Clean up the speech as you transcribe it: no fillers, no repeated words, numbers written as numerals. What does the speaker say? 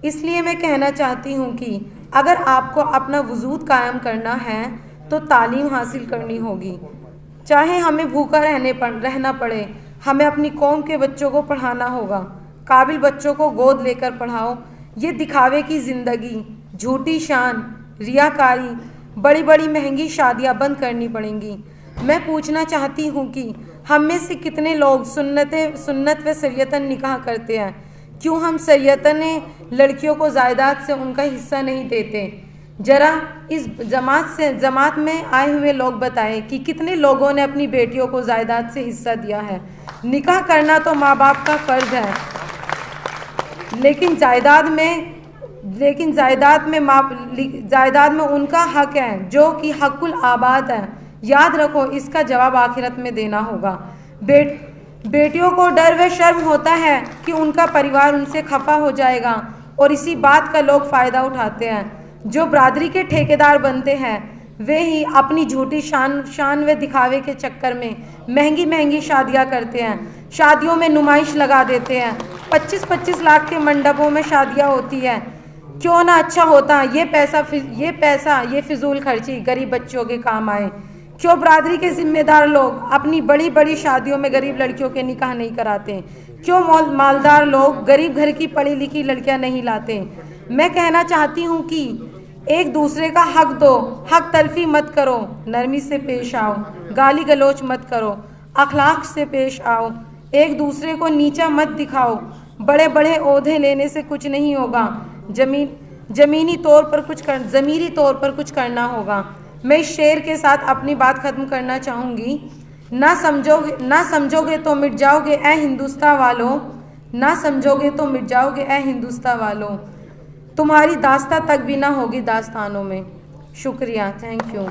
इसलिए मैं कहना चाहती हूँ कि अगर आपको अपना वजूद कायम करना है तो तालीम हासिल करनी होगी। चाहे हमें भूखा रहना पड़े, हमें अपनी कौम के बच्चों को पढ़ाना होगा। काबिल बच्चों को गोद लेकर पढ़ाओ। ये दिखावे की ज़िंदगी, झूठी शान, रियाकारी, बड़ी बड़ी महंगी शादियाँ बंद करनी पड़ेंगी। मैं पूछना चाहती हूँ कि हम में से कितने लोग सुन्नत व शरीयतन निकाह करते हैं? क्यों हम शरीयतन लड़कियों को जायदाद से उनका हिस्सा नहीं देते? जरा इस जमात में आए हुए लोग बताएं कि कितने लोगों ने अपनी बेटियों को जायदाद से हिस्सा दिया है। निकाह करना तो माँ बाप का फ़र्ज़ है, लेकिन जायदाद में उनका हक है जो कि हक़ुल आबाद है। याद रखो, इसका जवाब आखिरत में देना होगा। बेटियों को डर व शर्म होता है कि उनका परिवार उनसे खफा हो जाएगा, और इसी बात का लोग फ़ायदा उठाते हैं। जो बरादरी के ठेकेदार बनते हैं वे ही अपनी झूठी शान व दिखावे के चक्कर में महंगी महंगी शादियां करते हैं। शादियों में नुमाइश लगा देते हैं। 25-25 लाख के मंडपों में शादियां होती है। क्यों ना अच्छा होता ये फिजूल खर्ची गरीब बच्चों के काम आए। क्यों बरादरी के जिम्मेदार लोग अपनी बड़ी बड़ी शादियों में गरीब लड़कियों के निकाह नहीं कराते? क्यों मालदार लोग गरीब घर की पढ़ी लिखी लड़कियां नहीं लाते? मैं कहना चाहती हूँ कि एक दूसरे का हक दो, हक तलफी मत करो, नरमी से पेश आओ, गाली गलोच मत करो, अखलाक से पेश आओ, एक दूसरे को नीचा मत दिखाओ। बड़े बड़े ओहदे लेने से कुछ नहीं होगा, ज़मीरी तौर पर कुछ करना होगा। मैं इस शेर के साथ अपनी बात ख़त्म करना चाहूँगी। ना समझोगे तो मिट जाओगे ए हिंदुस्तान वालों, ना समझोगे तो मिट जाओगे ए हिंदुस्तान वालों। तुम्हारी दास्तां तक भी ना होगी दास्तानों में। शुक्रिया, थैंक यू।